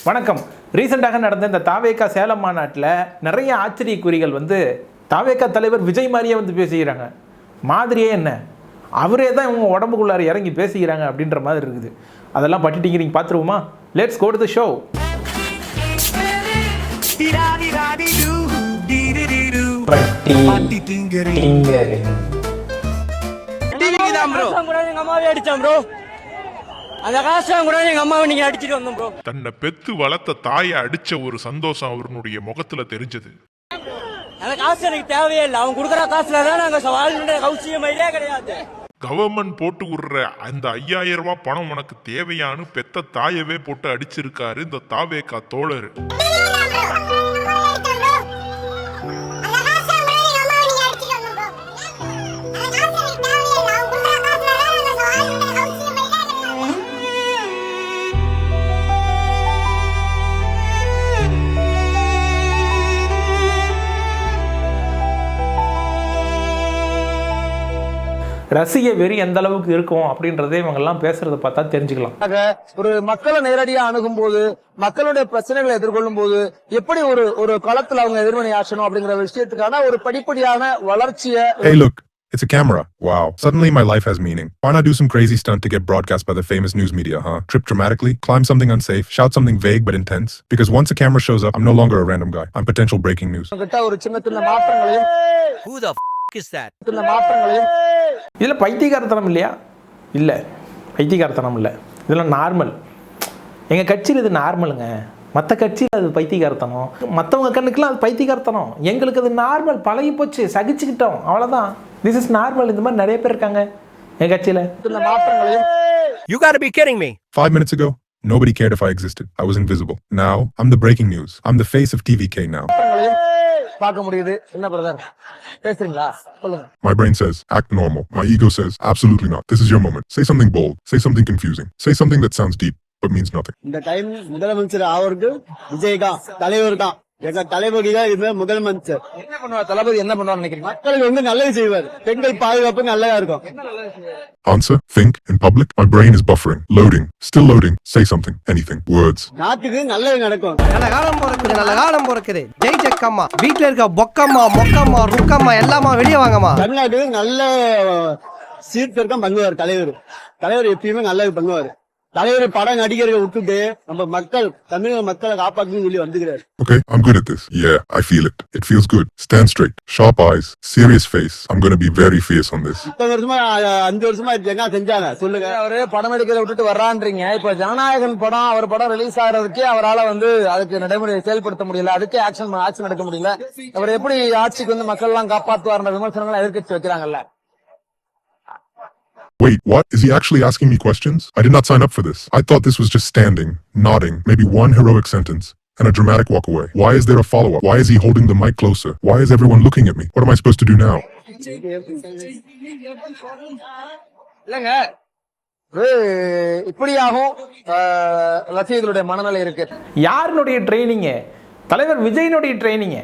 வணக்கம். ரீசெண்டாக நடந்த இந்த தாவேகா சேலம் மாநாட்டில் நிறைய ஆச்சரியக்குறிகள் தாவேகா தலைவர் விஜய் மாதிரியே பேசிக்கிறாங்க. மாதிரியே என்ன, அவரே தான் இவங்க உடம்புக்குள்ளார இறங்கி பேசிக்கிறாங்க அப்படின்ற மாதிரி இருக்குது. அதெல்லாம் பட்டிட்டிங்க, நீங்கள் பார்த்துருவோமா? Let's go to the show. தன்னை பெத்து வளர்த்த தாயை அடிச்ச ஒரு சந்தோஷம் அவருடைய முகத்துல தெரிஞ்சது. கவர்மெண்ட் போட்டு விடுற அந்த 5000 ரூபாய் பணம் உனக்கு தேவையானு பெத்த தாயவே போட்டு அடிச்சிருக்காரு இந்த தாவேகா தோழர். ரசிக வெறி எந்த அளவுக்கு இருக்கும் அப்படின்றதே இவங்கெல்லாம் பேசுறத பார்த்தா தெரிஞ்சுக்கலாம். ஒரு மக்களை நேரடியா அணுகும் போது, மக்களுடைய பிரச்சனைகளை எதிர்கொள்ளும் போது எப்படி ஒரு களத்துல அவங்க எதிர்வினை ஆற்றணும் அப்படிங்கிற விஷயத்துக்கான ஒரு படிப்படியான வளர்ச்சியை. Hey look, it's a camera. Wow. Suddenly my life has meaning. Why not do some crazy stunt to get broadcast by the famous news media, huh? Trip dramatically, climb something unsafe, shout something vague but intense. Because once a camera shows up, I'm no longer a random guy. I'm potential breaking news. ஒரு சின்ன மாற்றங்களையும் Who the f*** is that? மாற்றங்களையும் இதில் பைத்தியக்காரத்தனம் இல்லையா? இல்லை, பைத்தியக்காரத்தனம் இல்லை, இதெல்லாம் நார்மல். எங்கள் கட்சியில் இது நார்மலுங்க. மற்ற கட்சியில் அது பைத்தியக்காரத்தனம், மற்றவங்க கண்ணுக்கெல்லாம் அது பைத்தியக்காரத்தனம். எங்களுக்கு அது நார்மல், பழகி போச்சு, சகிச்சுக்கிட்டோம், அவ்வளோதான். This is normal. இந்த மாதிரி நிறைய பேர் இருக்காங்க எங்கள் கட்சியில். You gotta be kidding me. 5 minutes ago, nobody cared if I existed. I was invisible. Now, I'm the breaking news. I'm the face of TVK now. பார்க்க முடியுது. என்ன பிரதர் பேசுறீங்களா? சொல்லுங்க. My brain says, act normal. My ego says, absolutely not. This is your moment. Say something bold. Say something confusing. Say something that sounds deep but means nothing. இந்த time முதலமைச்சர் அவருக்கு விஜய் தான் தலைவர் தான். எங்க தளபதி தான் இது முதலமைச்சர். என்ன பண்ணுவார் தளபதி? என்ன பண்ணுவார் நினைக்கிறீங்க? மக்களுக்கு நல்லது செய்வார். பெண்கள் பாதுகாப்பு நல்லதா இருக்கும். Answer, think, in public. My brain is buffering, loading, still loading. Say something, anything, words. நாட்டுக்கு நல்லது நடக்கும். நல்ல காலம் பிறக்குது. ஜெய் ஜக்கம்மா, வீட்ல இருக்க பொக்கம்மா, மொக்கம்மா, ருக்கம்மா எல்லாமா வெளியே வாங்கம்மா. தமிழ்நாட்டுக்கு நல்ல சீர்திருத்தம் பண்ணுவார் தலைவர். தலைவர் எப்பயுமே நல்லது பண்ணுவார். தலைவர் படம் நடிகர்களை விட்டுட்டு நம்ம மக்கள், தமிழக மக்களை காப்பாற்றுன்னு சொல்லி வந்துக்கிறார். Okay, I'm good at this. Yeah, I feel it. It feels good. Stand straight, sharp eyes, serious face. I'm going to be very fierce on this. 5 வருஷமா என்ன செஞ்சாங்க சொல்லுங்க. அவரு படம் எடுக்கிறத விட்டுட்டு வர்றான்றீங்க. இப்ப ஜனநாயகன் படம், அவர் படம் ரிலீஸ் ஆகிறதுக்கே அவரால் அதுக்கு நடைமுறையை செயல்படுத்த முடியல, அதுக்கே ஆக்ஷன் எடுக்க முடியல. அவர் எப்படி ஆட்சிக்கு மக்கள் எல்லாம் காப்பாற்றுவார்ன்ற விமர்சனங்களை எதிர்கட்சி வைக்கிறாங்கல்ல. Wait, what? Is he actually asking me questions? I did not sign up for this. I thought this was just standing, nodding, maybe one heroic sentence, and a dramatic walk away. Why is there a follow-up? Why is he holding the mic closer? Why is everyone looking at me? What am I supposed to do now? இல்லங்க, இப்படியாகும் ரசிகர்களுடைய மனநிலை இருக்கு. யாருடைய training? தலைவர் விஜயனுடைய training.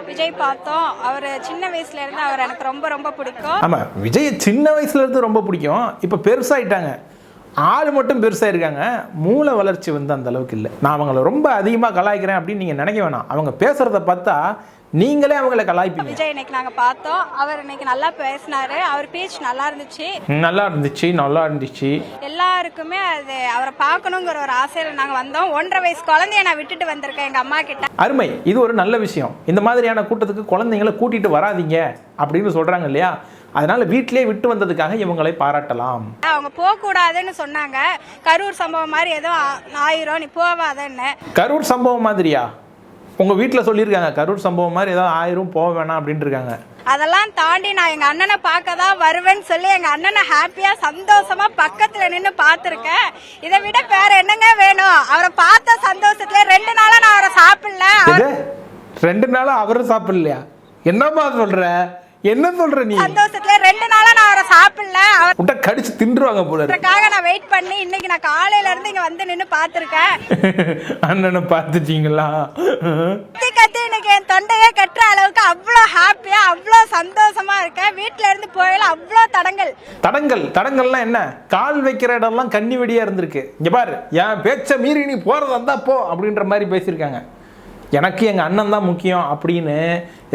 Vijay பார்த்தோம், அவர் சின்ன வயசுல இருந்து அவர் எனக்கு ரொம்ப ரொம்ப பிடிக்கும். ஆமாம், விஜய் சின்ன வயசுல இருந்து ரொம்ப பிடிக்கும். இப்போ பெருசாயிட்டாங்க, ஆள் மட்டும் பெருசாயிருக்காங்க, மூளை வளர்ச்சி அந்த அளவுக்கு இல்லை. நான் அவங்கள ரொம்ப அதிகமாக கலாய்க்கிறேன் அப்படின்னு நீங்கள் நினைக்க வேணாம். அவங்க பேசுகிறத பார்த்தா நீங்களே அவங்கள கலாய்ப்பீங்க. விஜய் இன்னைக்கு நாங்கள் பார்த்தோம், அவர் இன்னைக்கு நல்லா பேசினாரு, அவர் பேச்சு நல்லா இருந்துச்சு. எல்லாருக்குமே அது அவரை பார்க்கணுங்கிற ஒரு ஆசையில நாங்கள் வந்தோம். 1.5 வயசு குழந்தைய நான் விட்டுட்டு வந்திருக்கேன் எங்க அம்மா கிட்ட. அருமை, இது ஒரு நல்ல விஷயம். இந்த மாதிரியான கூட்டத்துக்கு குழந்தைங்களை கூட்டிட்டு வராதீங்க அப்படின்னு சொல்றாங்க இல்லையா? அதனால வீட்டிலேயே விட்டு வந்ததுக்காக இவங்களை பாராட்டலாம். அவங்க போக கூடாதுன்னு சொன்னாங்க. கரூர் சம்பவம் மாதிரி ஏதோ ஆயிரம், நீ போவாதன்னு. கரூர் சம்பவம் மாதிரியா? உங்க வீட்டில் சொல்லியிருக்காங்க கரூர் சம்பவம் மாதிரி ஏதாவது 1000 போக வேணாம் அப்படின்னு இருக்காங்க. அதெல்லாம் தாண்டி நான் எங்க அண்ணனை பார்க்க தான் வருவேன்னு சொல்லி எங்க அண்ணனை ஹாப்பியா சந்தோஷமா பக்கத்துல நின்று பார்த்திருக்கேன். இதை விட வேற என்னங்க வேணும்? அவரை பார்த்த சந்தோஷத்துல 2 நாளா நான் அவரை சாப்பிடல. 2 நாளா அவரை சாப்பிடலையா? என்னமா சொல்ற? என்ன சொல்ற நீ? சந்தோஷத்துல 2 நாளா நான் அவரை சாப்பிடல. முட்டை கடிச்சு தின்றுவாங்க போல. அதுக்காக நான் வெயிட் பண்ணி இன்னைக்கு நான் காலையில இருந்து இங்க நின்னு பாத்துருக்கேன். அண்ணனை பாத்துட்டீங்களா? கத்தி இன்னைக்கு என் தொண்டையே கட்டுற அளவுக்கு அவ்வளோ ஹாப்பியா அவ்வளோ சந்தோஷமா இருக்கேன். வீட்டுல இருந்து போயில அவ்வளோ தடங்கள்லாம் என்ன, கால் வைக்கிற இடம்லாம் கண்ணி வெடியா இருந்திருக்கு. இங்க பாரு, என் பேச்ச மீறி நீ போறதா இருந்தா போ அப்படின்ற மாதிரி பேசியிருக்காங்க. எனக்கு எங்க அண்ணன் தான் முக்கியம் அப்படின்னு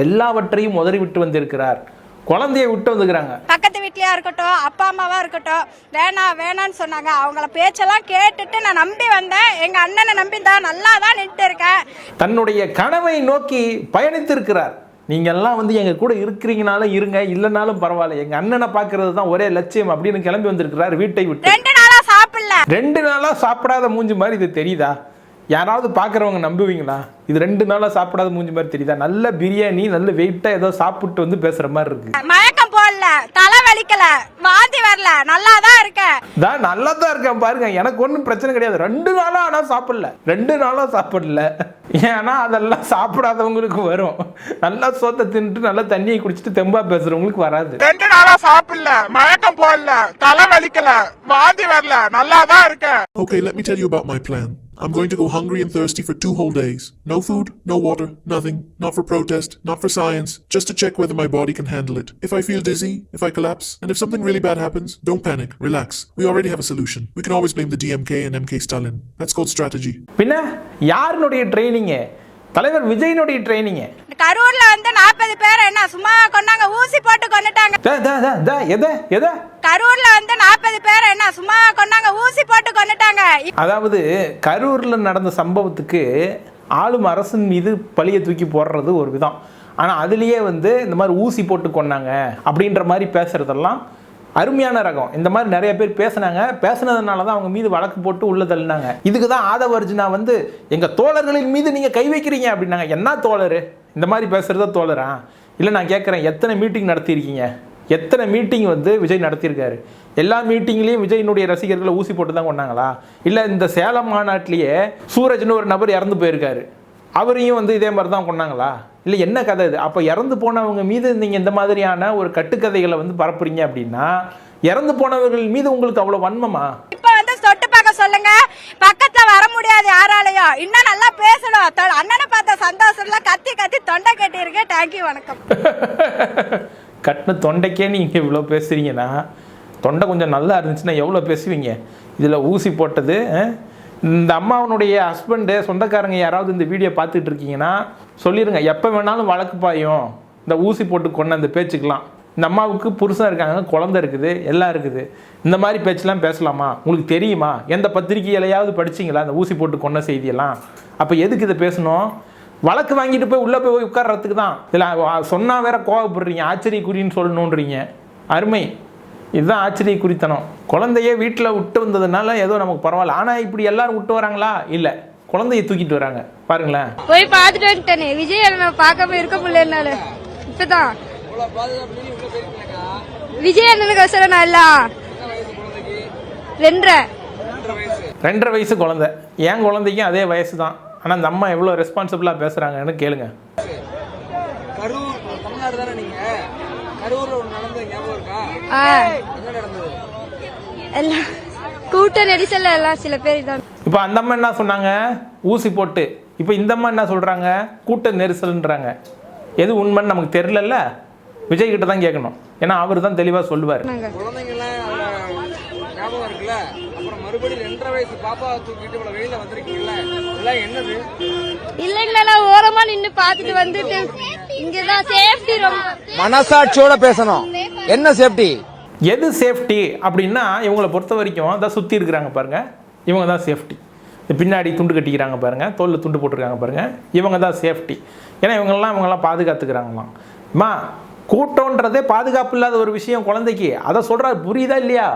எல்லாவற்றையும் உதறி விட்டு வந்திருக்கிறார். குழந்தைய விட்டு வந்துக்கிறாங்க. பக்கத்து வீட்லயா இருக்கட்டும், அப்பா அம்மாவா இருக்கட்டும், வேணான்னு சொன்னாங்க. அவங்கள பேச்செல்லாம் கேட்டுட்டு நான் நம்பி வந்தேன். எங்க அண்ணனை நம்பி தான் நல்லா தான் நின்று இருக்கேன். தன்னுடைய கனவை நோக்கி பயணித்திருக்கிறார். நீங்க எல்லாம் வந்து எங்க கூட இருக்கிறீங்கனாலும் இருங்க, இல்லைனாலும் பரவாயில்ல, எங்க அண்ணனை பாக்குறது தான் ஒரே லட்சியம் அப்படின்னு கிளம்பி வந்திருக்கிறார் வீட்டை விட்டு. 2 நாளா சாப்பிடாத மூஞ்சி மாதிரி இது தெரியுதா? யாராவது பார்க்குறவங்க நம்புவீங்களா? இது 2 நாளா சாப்பிடாத மூஞ்சி மாதிரி தெரியுதா? நல்ல பிரியாணி, நல்ல வெயிட்டா ஏதோ சாப்பிட்டு வந்து பேசுற மாதிரி இருக்கு. மயக்கம் போடல, தலை வலிக்கல, வாந்தி வரல, நல்லா தான் இருக்கேன். நல்லா தான் இருக்கேன் பாருங்க, எனக்கு ஒன்றும் பிரச்சனை கிடையாது. 2 நாளா ஆனா சாப்பிடல, 2 நாளா சாப்பிடல. ஏன்னா அதெல்லாம் சாப்பிடாதவங்களுக்கு வரும். நல்லா சோத்தை தின்னுட்டு நல்லா தண்ணியை குடிச்சிட்டு தெம்பா பேசுறவங்களுக்கு வராது. 2 நாளா சாப்பிடல, மயக்கம் போடல, தலை வலிக்கல, வாந்தி வரல, நல்லா தான் இருக்கேன். Okay, let me tell you about my plan. I'm going to go hungry and thirsty for 2 whole days. No food, no water, nothing. Not for protest, not for science. Just to check whether my body can handle it. If I feel dizzy, if I collapse, and if something really bad happens, don't panic, relax. We already have a solution. We can always blame the DMK and MK Stalin. That's called strategy. பின்ன யாருடைய training? தலைவர் விஜயனுடைய training. கரூர்ல வந்து 40 பேர் என்ன சும்மா கொண்டாங்க, ஊசி போட்டு கொன்னுட்டாங்க. கரூர்ல வந்து 40 பேர் என்ன சும்மா கொண்டாங்க, ஊசி போட்டு கொன்னுட்டாங்க. அதாவது கரூர்ல நடந்த சம்பவத்துக்கு ஆளும் அரசின் மீது பழியை தூக்கி போடுறது ஒரு விதம். ஆனா அதுலயே வந்து இந்த மாதிரி ஊசி போட்டு கொன்னாங்க அப்படின்ற மாதிரி பேசுறதெல்லாம் அருமையான ரகம். இந்த மாதிரி நிறைய பேர் பேசினதுனால தான் அவங்க மீது வழக்கு போட்டு உள்ள தள்ளினாங்க. இதுக்கு தான் ஆதவ அர்ஜுனா வந்து எங்க தோழர்களின் மீது நீங்க கை வைக்கிறீங்க அப்படின்னாங்க. என்ன தோழர் இந்த மாதிரி பேசுறதா தோழரா? இல்லை, நான் கேட்குறேன், எத்தனை மீட்டிங் நடத்தியிருக்கீங்க? எத்தனை மீட்டிங் வந்து விஜய் நடத்தியிருக்காரு? எல்லா மீட்டிங்லேயும் விஜயினுடைய ரசிகர்களை ஊசி போட்டு தான் கொண்டாங்களா? இல்லை இந்த சேலம் மாநாட்டிலேயே சூரஜ்னு ஒரு நபர் இறந்து போயிருக்காரு, அவரையும் வந்து இதே மாதிரி தான் கொண்டாங்களா? இல்லை என்ன கதை இது? அப்போ இறந்து போனவங்க மீது நீங்கள் இந்த மாதிரியான ஒரு கட்டுக்கதைகளை வந்து பரப்புறீங்க அப்படின்னா இறந்து போனவர்கள் மீது உங்களுக்கு அவ்வளோ வன்மமா? இப்போ வந்து தொட்டு பார்க்க சொல்லுங்க, பக்கத்துல வர முடியாது யாராலையும். இன்னும் நல்லா பேசணும். அண்ணனை பார்த்த சந்தோஷம்ல கத்தி கத்தி தொண்டை கட்டி இருக்கு. தேங்க்யூ, வணக்கம். கட்டின தொண்டைக்கே நீங்கள் இவ்வளோ பேசுறீங்கன்னா தொண்டை கொஞ்சம் நல்லா இருந்துச்சுன்னா எவ்வளோ பேசுவீங்க? இதில் ஊசி போட்டது. இந்த அம்மாவனுடைய ஹஸ்பண்டு சொந்தக்காரங்க யாராவது இந்த வீடியோ பார்த்துட்டு இருக்கீங்கன்னா சொல்லிடுங்க, எப்போ வேணாலும் வழக்கு பாயும் இந்த ஊசி போட்டு கொண்ட அந்த பேச்சுக்கலாம். இந்த அம்மாவுக்கு புருஷன் இருக்காங்க, குழந்தை இருக்குது, எல்லாம் இருக்குது. இந்த மாதிரி பேச்செல்லாம் பேசலாமா? உங்களுக்கு தெரியுமா? எந்த பத்திரிகையிலையாவது படிச்சிங்களா இந்த ஊசி போட்டு கொண்ட செய்தியெல்லாம்? அப்போ எதுக்கு இதை பேசணும்? வழக்கு வாங்கிட்டு போய் உள்ளே போய் உட்கார்றதுக்கு தான். இதில் சொன்னால் வேற கோவப்படுறீங்க, ஆச்சரியக்குறின்னு சொல்லணுன்றீங்க. அருமை, இதுதான் ஆச்சரியக்குறித்தனம். குழந்தைய வீட்டில் விட்டு வந்ததுனால ஏதோ நமக்கு பரவாயில்ல. ஆனால் இப்படி எல்லாரும் விட்டு வராங்களா? இல்லை, குழந்தைய தூக்கிட்டு வராங்க. பாருங்களேன், போய் பார்த்துட்டு வந்துட்டேனே விஜய் அண்ணனை பார்க்காம இருக்க முடியலனால. இப்பதான் விஜய் அண்ணனுக்கு அவசரம் எல்லாம் 2.5 வயசு குழந்தை. என் குழந்தைக்கும் அதே வயசு தான். ஆனால் அந்த அம்மா எவ்வளோ ரெஸ்பான்சிபிளாக பேசுகிறாங்கன்னு கேளுங்க. கூட்ட நெரிசல்ல எல்லாம் சில பேர் தான். இப்போ அந்த அம்மா என்ன சொன்னாங்க? ஊசி போட்டு. இப்போ இந்த அம்மா என்ன சொல்றாங்க? கூட்ட நெரிசல்ன்றாங்க. எது உண்மைன்னு நமக்கு தெரியல. விஜய் கிட்ட தான் கேட்கணும், ஏன்னா அவர் தான் தெளிவா சொல்லுவார். இல்லைங்களா, ஓரமா நின்னு பாத்துட்டு வந்துட்டு இங்கதான் சேஃப்டி. ரொம்ப மனசாட்சியோட பேசணும். என்ன சேஃப்டி? எது சேஃப்டி அப்படின்னா இவங்களை பொறுத்த வரைக்கும் தான் சுற்றி இருக்கிறாங்க பாருங்க, இவங்க தான் சேஃப்டி. பின்னாடி துண்டு கட்டிக்கிறாங்க பாருங்க, தோலில் துண்டு போட்டிருக்காங்க பாருங்க, இவங்க தான் சேஃப்டி. ஏன்னா இவங்கெல்லாம் பாதுகாத்துக்கிறாங்களாம். அம்மா, கூட்டம்ன்றதே பாதுகாப்பு இல்லாத ஒரு விஷயம் குழந்தைக்கு. அதை சொல்றாரு, புரியுதா இல்லையா?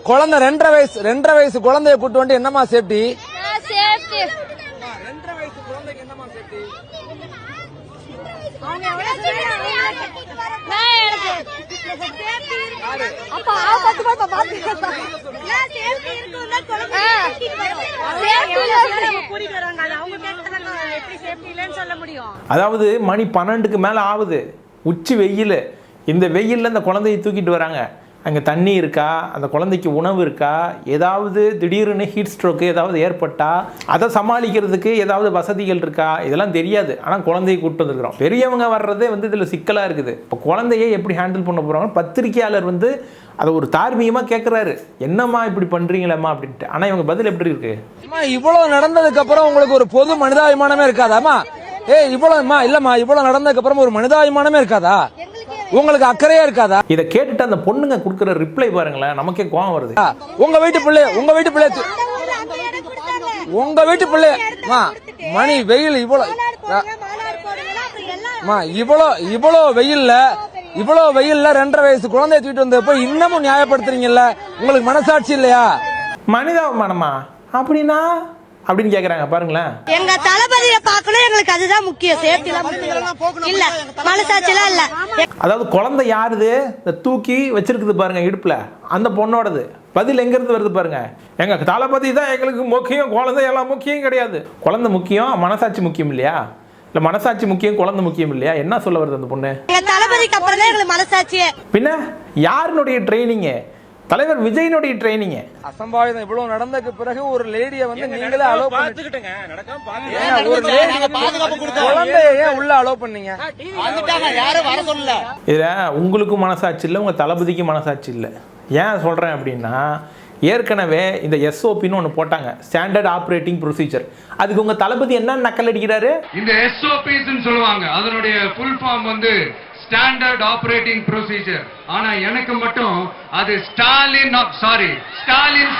குழந்தை 2.5 வயசு குழந்தைய கூட்டு வந்து என்னமா சேஃப்டி? சேஃப்டி 2.5 வயசு குழந்தைக்கு என்னமா சேஃப்டி? அதாவது மணி 12க்கு மேல ஆகுது, உச்சி வெயில். இந்த வெயில்ல இந்த குழந்தையை தூக்கிட்டு வராங்க. அங்கே தண்ணி இருக்கா, அந்த குழந்தைக்கு உணவு இருக்கா, ஏதாவது திடீர்னு ஹீட் ஸ்ட்ரோக்கு ஏதாவது ஏற்பட்டால் அதை சமாளிக்கிறதுக்கு ஏதாவது வசதிகள் இருக்கா, இதெல்லாம் தெரியாது. ஆனால் குழந்தையை கூப்பிட்டு வந்துருக்கிறோம். பெரியவங்க வர்றதே வந்து இதில் சிக்கலாக இருக்குது. இப்போ குழந்தையை எப்படி ஹேண்டில் பண்ண போகிறாங்க, பத்திரிகையாளர் வந்து அதை ஒரு தார்மீகமாக கேட்குறாரு, என்னம்மா இப்படி பண்ணுறீங்களேம்மா அப்படின்ட்டு. ஆனால் இவங்க பதில் எப்படி இருக்கு? இவ்வளவு நடந்ததுக்கு அப்புறம் உங்களுக்கு ஒரு பொது மனிதாபிமானமே இருக்காதாமா? இவ்வளவு நடந்ததுக்கு அப்புறம் ஒரு மனிதாபிமானமே இருக்காதா? உங்களுக்கு அக்கறையா இருக்காதா? இதை கேட்டுட்டு அந்த பொண்ணுங்க கொடுக்குற ரிப்ளை பாருங்களேன், நமக்கே கோவம் வருது. உங்க வீட்டு பிள்ளை மணி வெயில் இவ்வளவு வெயில்ல 2.5 வயசு குழந்தைய தூக்கிட்டு வந்தப்ப இன்னமும் நியாயப்படுத்துறீங்கல்ல, உங்களுக்கு மனசாட்சி இல்லையா? மனிதாபிமானமா அப்படின்னா அப்படின்னு கேக்குறாங்க பாருங்களேன். எங்க தளபதியை பார்க்கணும், எங்களுக்கு அதுதான் முக்கியம். சேஃப்டி இல்ல, மனசாட்சிலாம் இல்ல. அதாவது குழந்தை யாருது, இந்த தூக்கி வச்சிருக்குது பாருங்க இடுப்புல, அந்த பொண்ணோடது. பதில் எங்க இருந்து வருது பாருங்க, எங்க தளபதி தான் எங்களுக்கு முக்கியம், குழந்தை எல்லாம் முக்கியம் கிடையாது. குழந்தை முக்கியம், மனசாட்சி முக்கியம் இல்லையா? இல்ல மனசாட்சி முக்கியம், குழந்தை முக்கியம் இல்லையா? என்ன சொல்ல வருது அந்த பொண்ணு? எங்க தளபதிக்கு அப்புறம் தான் எங்களுக்கு மனசாட்சியே. பின்ன யாருடைய ட்ரைனிங்? தலைவர் விஜயனுடைய ட்ரைனிங். அசம்பாவிதம் இவ்வளவு நடந்ததுக்கு பிறகு ஒரு லேடியை வந்து நீங்களே அலோவ் பண்ணிட்டீங்க. ஒரு லேடி குழந்தைய உள்ள அலோவ் பண்ணீங்க. இதுல உங்களுக்கும் மனசாட்சி இல்லை, உங்க தளபதிக்கும் மனசாட்சி இல்லை. ஏன் சொல்றேன் அப்படின்னா, ஏற்கனவே இந்த எஸ்ஓபின்னு ஒன்று போட்டாங்க, ஸ்டாண்டர்ட் ஆப்ரேட்டிங் ப்ரொசீஜர். அதுக்கு உங்க தளபதி என்ன நக்கல் அடிக்கிறாரு? இந்த எஸ்ஓபிஸ் சொல்லுவாங்க, அதனுடைய ஃபுல் ஃபார்ம் வந்து ஸ்டாண்டர்ட் ஆபரேட்டிங் ப்ரொசீஜர். ஆனா எனக்கு மட்டும் அது ஸ்டாலின்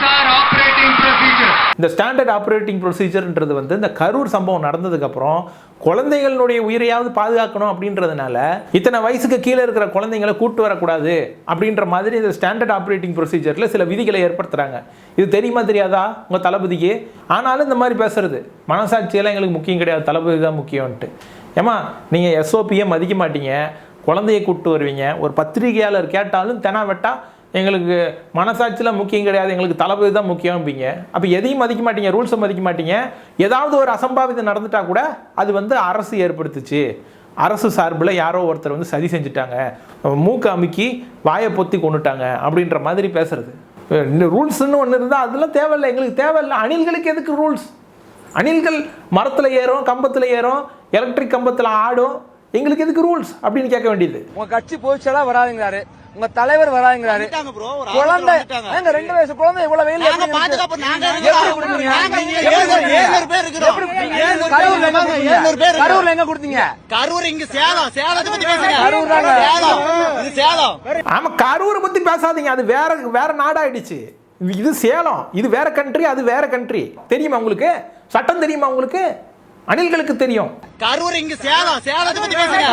சார் ஆபரேட்டிங் ப்ரொசீஜர். இந்த ஸ்டாண்டர்ட் ஆபரேட்டிங் ப்ரொசீஜர்ன்றது வந்து இந்த கரூர் சம்பவம் நடந்ததுக்கு அப்புறம் குழந்தைகளுடைய உயிரையாவது பாதுகாக்கணும் அப்படின்றதுனால இத்தனை வயசுக்கு கீழே இருக்கிற குழந்தைங்களை கூட்டு வரக்கூடாது அப்படின்ற மாதிரி இந்த ஸ்டாண்டர்ட் ஆப்ரேட்டிங் ப்ரொசீஜர்ல சில விதிகளை ஏற்படுத்துறாங்க. இது தெரியுமா தெரியாதா உங்க தளபதிக்கு? ஆனாலும் இந்த மாதிரி பேசுறது, மனசாட்சியெல்லாம் எங்களுக்கு முக்கியம் கிடையாது, தளபதி தான் முக்கியம்ன்ட்டு. ஏமா நீங்க எஸ்ஓபியை மதிக்க மாட்டீங்க, குழந்தையை கூப்பிட்டு வருவீங்க, ஒரு பத்திரிகையாளர் கேட்டாலும் தெனா வெட்டா எங்களுக்கு மனசாட்சியில் முக்கியம் கிடையாது, எங்களுக்கு தளபதி தான் முக்கியம்பீங்க. அப்போ எதையும் மதிக்க மாட்டீங்க, ரூல்ஸை மதிக்க மாட்டீங்க. ஏதாவது ஒரு அசம்பாவிதம் நடந்துட்டா கூட அது வந்து அரசு ஏற்படுத்துச்சு, அரசு சார்பில் யாரோ ஒருத்தர் வந்து சதி செஞ்சுட்டாங்க, மூக்க அமுக்கி வாயை பொத்தி கொண்டுட்டாங்க அப்படின்ற மாதிரி பேசுறது. இந்த ரூல்ஸ்ன்னு ஒன்று இருந்தால் அதெல்லாம் தேவையில்லை, எங்களுக்கு தேவையில்லை. அணில்களுக்கு எதுக்கு ரூல்ஸ்? அணில்கள் மரத்தில் ஏறும், கம்பத்தில் ஏறும், எலக்ட்ரிக் கம்பத்தில் ஆடும், எங்களுக்கு எதுக்கு ரூல்ஸ் அப்படின்னு கேட்க வேண்டியது. உங்க கட்சி போயிச்சலா வராதுங்கிறாரு, உங்க தலைவர் வராதுங்கிறாரு. குழந்தை 2 வயசு குழந்தை இவ்வளவு வெயில் கரூர்ல எங்க கொடுத்தீங்க? கரூர் இங்க சேலம், சேலத்தை பத்தி பேசுங்க. ஆமா, கரூரை பத்தி பேசாதீங்க, அது வேற நாடாயிடுச்சு. இது சேலம், இது வேற கண்ட்ரி, அது வேற கண்ட்ரி. தெரியுமா உங்களுக்கு? சட்டம் தெரியுமா உங்களுக்கு? அணில்களுக்கு தெரியும். கரூர் இங்க சேலம், சேலத்தை பத்தி பேசுங்க.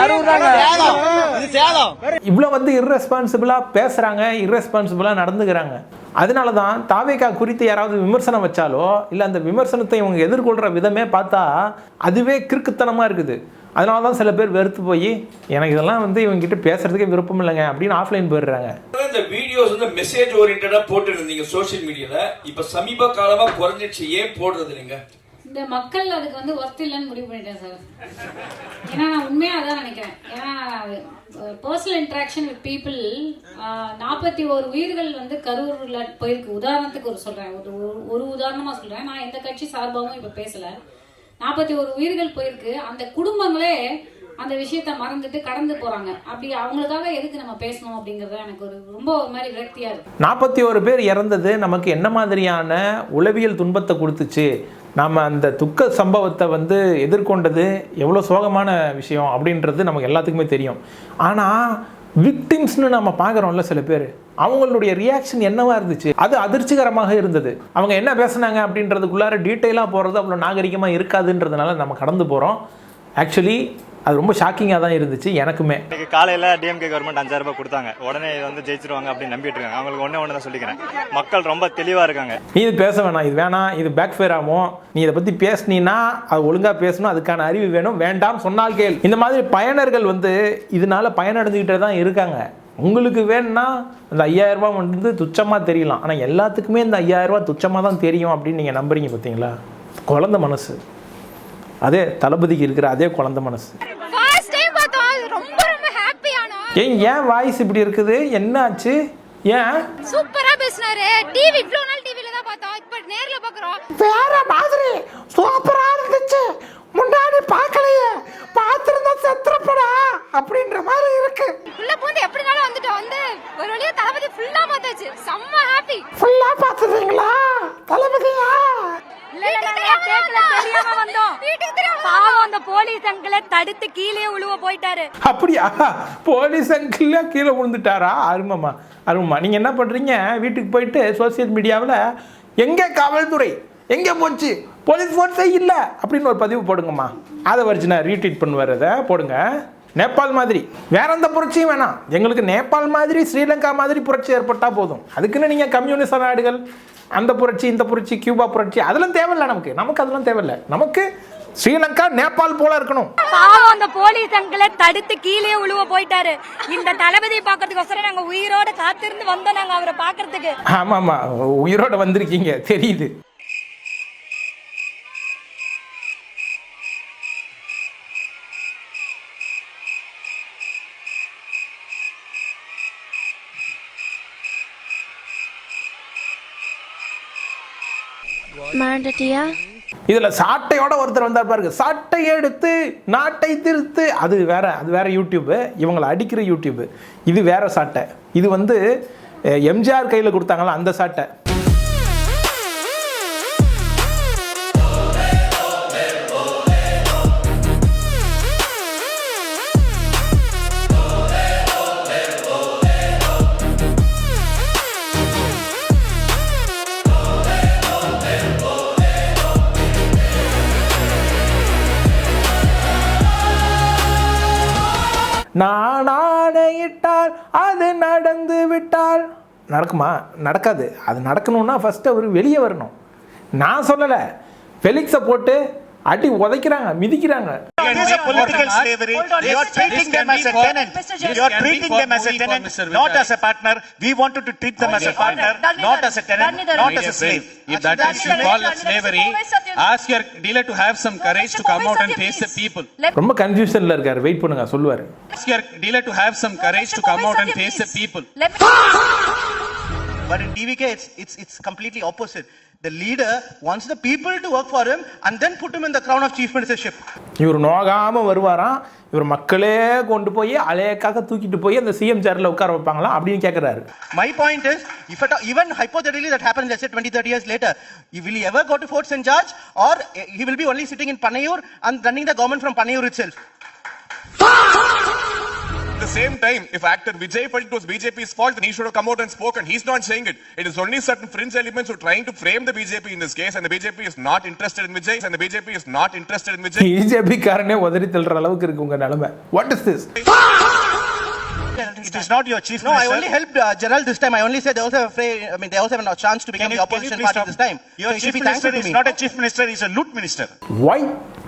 இவ்வளவு வந்து இர்ரெஸ்பான்சிபிளா பேசுறாங்க, இர்ரெஸ்பான்சிபிளா நடந்துக்கிறாங்க. அதனால தான் தாவேகா குறித்து யாராவது விமர்சனம் வச்சாலோ இல்லை அந்த விமர்சனத்தை இவங்க எதிர்கொள்கிற விதமே பார்த்தா அதுவே கிறுக்குத்தனமாக இருக்குது. அதனால தான் சில பேர் வெறுத்து போய் எனக்கு இதெல்லாம் வந்து இவங்ககிட்ட பேசுறதுக்கே விருப்பம் இல்லைங்க அப்படின்னு ஆஃப்லைன் போயிடுறாங்க. இந்த வீடியோஸ் வந்து மெசேஜ் ஓரியன்டா போட்டு இருந்தீங்க சோஷியல் மீடியால, இப்ப சமீப காலமா குறைஞ்சிடுச்சு. ஏன் போடுறது நீங்க? இந்த மக்கள் அதுக்கு வந்து ஒர்த் இல்லைன்னு முடிவு பண்ணிட்டேன் சார். ஏன்னா நான் உண்மையாக அதான் நினைக்கிறேன். ஏன்னா பர்சனல் இன்ட்ராக்ஷன் வித் பீப்புள் 41 உயிர்கள் வந்து கரூர்ல போயிருக்கு. உதாரணத்துக்கு சொல்றேன், ஒரு உதாரணமா சொல்றேன். நான் எந்த கட்சி சார்பாகவும் இப்ப பேசல. 41 உயிர்கள் போயிருக்கு. அந்த குடும்பங்களே அந்த விஷயத்த மறந்துட்டு கடந்து போறாங்க. அப்படி அவங்களுக்காக எதுக்கு நம்ம பேசணும் அப்படிங்கறது எனக்கு ரொம்ப ஒரு மாதிரி விரக்தியா இருக்கு. 41 பேர் இறந்தது நமக்கு என்ன மாதிரியான உளவியல் துன்பத்தை கொடுத்துச்சு, நம்ம அந்த துக்க சம்பவத்தை வந்து எதிர்கொண்டது எவ்வளோ சோகமான விஷயம் அப்படின்றது நமக்கு எல்லாத்துக்குமே தெரியும். ஆனால் விக்டிம்ஸ்னு நம்ம பார்க்குறோம்ல சில பேர், அவங்களுடைய ரியாக்ஷன் என்னவா இருந்துச்சு, அது அதிர்ச்சிகரமாக இருந்தது. அவங்க என்ன பேசுனாங்க அப்படின்றதுக்குள்ளார டீட்டெயிலாக போகிறது அவ்வளோ நாகரிகமாக இருக்காதுன்றதுனால நம்ம கடந்து போகிறோம். ஆக்சுவலி அது ரொம்ப ஷாக்கிங்காக தான் இருந்துச்சு எனக்குமே. இன்னைக்கு காலையில் டிஎம்கே கவர்மெண்ட் 5000 ரூபாய் கொடுத்தாங்க, உடனே இது வந்து ஜெயிச்சிருவாங்க அப்படின்னு நம்பிட்டு இருக்காங்க. அவங்களுக்கு ஒன்று தான் சொல்லிக்கிறேன், மக்கள் ரொம்ப தெளிவாக இருக்காங்க. நீ இது பேச வேணாம், இது வேணாம், இது பேக் ஃபேர் ஆகும், நீ இதை பற்றி பேசுனீன்னா அது ஒழுங்காக பேசணும், அதுக்கான அறிவு வேணும், வேண்டாம் சொன்னால் கேள். இந்த மாதிரி பயனர்கள் வந்து இதனால பயனடைஞ்சுக்கிட்டே தான் இருக்காங்க. உங்களுக்கு வேணும்னா அந்த 5000 ரூபாய் வந்து துச்சமாக தெரியலாம், ஆனால் எல்லாத்துக்குமே இந்த 5000 ரூபாய் துச்சமாக தான் தெரியும் அப்படின்னு நீங்கள் நம்புறீங்க. பார்த்தீங்களா, குழந்தை மனசு, அதே தளபதிக்கு இருக்கிற அதே குழந்தை மனசு. ஃபர்ஸ்ட் டைம் பார்த்தோம், ரொம்ப ரொம்ப ஹாப்பியானோம். ஏன் வாய்ஸ் இப்படி இருக்குது, என்ன ஆச்சு? ஏன் சூப்பரா பேசினாரு. டிவி இவ்வளவு நாள் டிவில தான் பார்த்தோம், இப்ப நேர்ல பாக்குறோம். வேற மாதிரி சூப்பரா இருந்துச்சு. முன்னாடி பார்க்கலையே, பார்த்திருந்தா செத்துறப்படா அப்படின்ற மாதிரி இருக்கு. உள்ள பூந்து எப்படினாலும் வந்துட்டோம். வந்து ஒரு வழியா தளபதி ஃபுல்லா பார்த்தாச்சு. செம்ம ஹாப்பி. ஃபுல்லா பார்த்துட்டீங்களா தளபதியா? பாவம் அந்த போலீஸ் அங்கிளை தடுத்து கீழே உழுவ போயிட்டாரு. அப்படியா? போலீஸ் அங்கிள் கீழே விழுந்துட்டாரா? அருமமா அருமமா. நீங்க என்ன பண்றீங்க, வீட்டுக்கு போயிட்டு சோசியல் மீடியாவில் எங்க காவல்துறை எங்க போச்சு, போலீஸ் ஃபோர்ஸே இல்லை அப்படின்னு ஒரு பதிவு போடுங்கம்மா. அதை வச்சு நான் ரீட்வீட் பண்ணுவார். அதை போடுங்க. நேபாள் மாதிரி வேற எந்த புரட்சியும் வேணாம், எங்களுக்கு நேபாள் மாதிரி ஸ்ரீலங்கா மாதிரி புரட்சி ஏற்பட்டால் போதும். அதுக்குன்னு நீங்கள் கம்யூனிஸ்ட் நாடுகள் அந்த புரட்சி இந்த புரட்சி கியூபா புரட்சி அதெல்லாம் தேவையில்லை. நமக்கு அதெல்லாம் தேவையில்லை. நமக்கு ஸ்ரீலங்கா நேபாள் போல இருக்கணும். பாவம் அந்த போலீஸ் அங்கிளை தடுத்து கீழே உழுவ போயிட்டாரு. இந்த தளபதியை பாக்கிறதுக்கோசரம் நாங்க உயிரோட காத்திருந்து வந்தோம். நாங்க அவரை பாக்குறதுக்கு. ஆமாமா, உயிரோட வந்திருக்கீங்க தெரியுது. இதுல சாட்டையோட ஒருத்தர் வந்தார் பாருங்க. சாட்டை எடுத்து நாட்டை திருத்து. அது வேற யூடியூப். இவங்களை அடிக்கிற யூடியூப். இது வேற சாட்டை. இது வந்து எம்ஜிஆர் கையில கொடுத்தாங்களா அந்த சாட்டை. நான் ஆணையிட்டால் அது நடந்து விட்டால் நடக்குமா? நடக்காது. அது நடக்கணும்னா ஃபர்ஸ்ட் அவர் வெளியே வரணும். நான் சொல்லலை, ஃபெலிக்ஸை போட்டு அடி உதைக்கிறாங்க, மிதிக்கிறாங்க. Political slavery. You are treating them as a tenant. You are treating them as a tenant, not as a partner. We wanted to treat them as a partner, not as a tenant, not as a slave. If that is you call slavery, ask your dealer to have some courage to come out and face the people. ரொம்ப கன்ஃபியூஷன்ல இருக்காரு. Wait பண்ணுங்க, சொல்லுவாரு. Ask your dealer to have some courage to come out and face the people. But in DVK, it's completely opposite. The leader wants the people to work for him and then put him in the crown of chief ministership. இவர் நோகாம வருவாராம். இவர் மக்களே கொண்டு போய் அலையக்காக தூக்கிட்டு போய் அந்த CM சேர்ல உட்கார வைப்பாங்களா அப்படின்னு கேட்கிறாரு. My point is, if even hypothetically that happens, let's say 20-30 years later, will he ever go to Fort St. George, or he will be only sitting in Panayur and running the government from Panayur itself? At the same time, if actor Vijay felt it was BJP's fault, then he should have come out and spoken. He's not saying it. It is only certain fringe elements who are trying to frame the BJP in this case, and the BJP is not interested in Vijay, and the BJP is not interested in Vijay. BJP காரனே உதறி தள்ளுற அளவுக்கு இருக்கு உங்க நிலைமை. What is this? It is not your chief minister. No, I only helped Gerald this time. I only said they also they also have a chance to become the opposition party this time. Your so chief minister is not a chief minister, he is a loot minister. Why?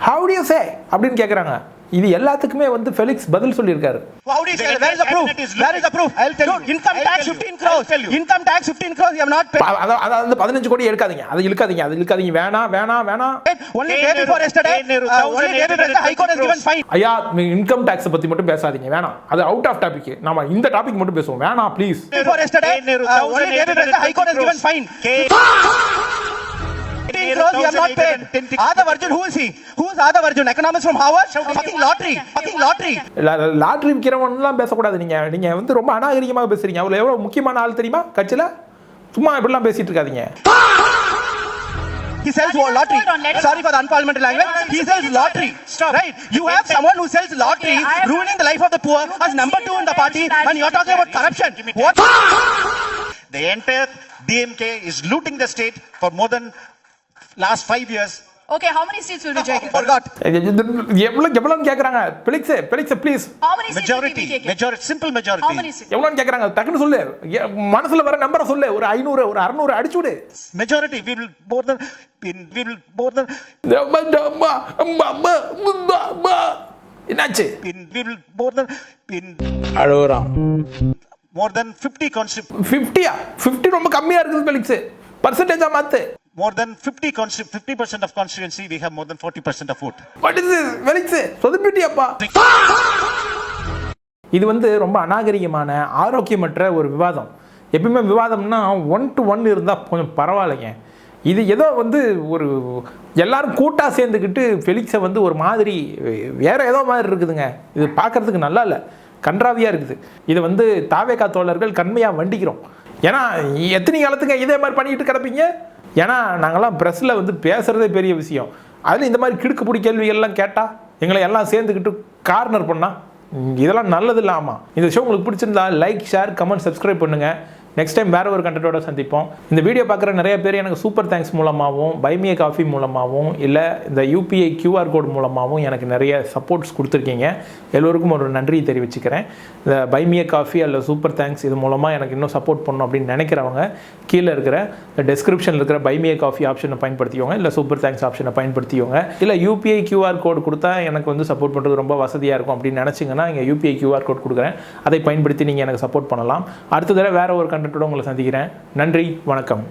How do you say? அப்படின்னு கேக்குறாங்க. இது எல்லாத்துக்குமே வந்து Felix பதில் சொல்லியிருக்காரு. How do you say? Where is the proof? Where is the proof? I'll tell you. Income tax 15 crores. Income tax 15 crores you have not paid. அத 15 கோடி எடுக்காதீங்க. அது இழுக்காதீங்க. வேணாம். Only day before yesterday, only day before yesterday, High Court has given fine. ஐயா, income tax பத்தி மட்டும் பேசாதீங்க. வேணாம். அது அவுட் ஆஃப் டாபிக். நாம இந்த டாபிக் மட்டும் பேசுவோம். வேணாம் please. Before yesterday, only day before yesterday, High Court has given fine. 15 crores you have not paid. Adhav Arjun, who is he? Who is Adhav Arjun? Economics from Harvard? Fucking lottery. Lottery விற்கிறவன்லாம் பேசக்கூடாது. நீங்க வந்து ரொம்ப அநாகரிகமாக பேசுறீங்க. அவ்வளவு எவ்வளவு முக்கியமான ஆள் தெரியுமா கட்சியில? சும்மா இப்படிலாம் பேசிட்டு இருக்காதீங்க. He sells lottery. Sorry for the unparliamentary language. He sells lottery. Right? You have someone who sells lottery, ruining the life of the poor, as number 2 in the party, and you're talking about corruption. What? The entire DMK is looting the state for more than last 5 years. Okay, how many seats will be taken? Forgot. எவ்வளவு கேக்குறாங்க? Felix please. How many seats Majority, simple majority. How many seats? எவ்வளவு கேக்குறாங்க? டக்குனு சொல்லு. மனசுல வர நம்பரை சொல்லு. ஒரு 500 ஒரு 600 அடிச்சு விடு. Majority, we will more than என்னாச்சு? we will more than அழுகுறான். more than 50 constituencies. 50யா? 50 ரொம்ப கம்மியா இருக்குது ஃபெலிக்ஸ். பர்சன்டேஜா மாத்து. More than 50% of constituency, we have more than 40% of vote. What is this? Felix சொதப்பிட்டியாப்பா. இது வந்து ரொம்ப அநாகரிகமான ஆரோக்கியமற்ற ஒரு விவாதம். எப்பயுமே விவாதம்னா 1-to-1 இருந்தால் கொஞ்சம் பரவாயில்லைங்க. இது ஏதோ வந்து ஒரு எல்லாரும் கூட்டாக சேர்ந்துக்கிட்டு ஃபெலிக்ஸை வந்து ஒரு மாதிரி வேற ஏதோ மாதிரி இருக்குதுங்க. இது பார்க்குறதுக்கு நல்லா இல்லை, கன்றாவியாக இருக்குது. இதை வந்து தாவேகா தோழர்கள் கண்மையாக வண்டிக்கிறோம். ஏன்னா எத்தனை காலத்துக்கு இதே மாதிரி பண்ணிக்கிட்டு கிடப்பீங்க? ஏன்னா நாங்கள்லாம் ப்ரெஸ்ஸில் வந்து பேசுகிறதே பெரிய விஷயம். அதில் இந்த மாதிரி கிடுக்குப்பிடி கேள்விகள்லாம் கேட்டால் எங்களை எல்லாம் சேர்ந்துக்கிட்டு கார்னர் பண்ணால் இதெல்லாம் நல்லது இல்லாமல். இந்த ஷோ உங்களுக்கு பிடிச்சிருந்தா லைக், ஷேர், கமெண்ட், சப்ஸ்கிரைப் பண்ணுங்கள். நெக்ஸ்ட் டைம் வேறு ஒரு கண்டென்ட்டோட சந்திப்போம். இந்த வீடியோ பார்க்குற நிறைய பேர் எனக்கு சூப்பர் தேங்க்ஸ் மூலமாகவும், பை மீ a காஃபி மூலமாகவும், இல்லை இந்த UPI QR கோட் மூலமாகவும் எனக்கு நிறைய சப்போர்ட்ஸ் கொடுத்துருக்கீங்க. எல்லோருக்கும் ஒரு நன்றி தெரிவிச்சுக்கிறேன். இந்த பை மீ a காஃபி அல்ல சூப்பர் தேங்க்ஸ் இது மூலமாக எனக்கு இன்னும் சப்போர்ட் பண்ணணும் அப்படின்னு நினைக்கிறவங்க கீழே இருக்கிற இந்த டெஸ்கிரிப்ஷனில் இருக்கிற பை மீ a காஃபி ஆப்ஷனை பயன்படுத்திக்கோங்க, இல்லை சூப்பர் தேங்க்ஸ் ஆப்ஷனை பயன்படுத்திக்கோங்க. இல்லை UPI QR கோட் கொடுத்தா எனக்கு வந்து சப்போர்ட் பண்ணுறது ரொம்ப வசதியாக இருக்கும் அப்படின்னு நினச்சிங்கன்னா இங்கே UPI QR கோட் கொடுக்குறேன். அதை பயன்படுத்தி நீங்கள் எனக்கு சப்போர்ட் பண்ணலாம். அடுத்த தடவை வேறு ஒரு கண்டென்ட்டோட உங்களை சந்திக்கிறேன். நன்றி, வணக்கம்.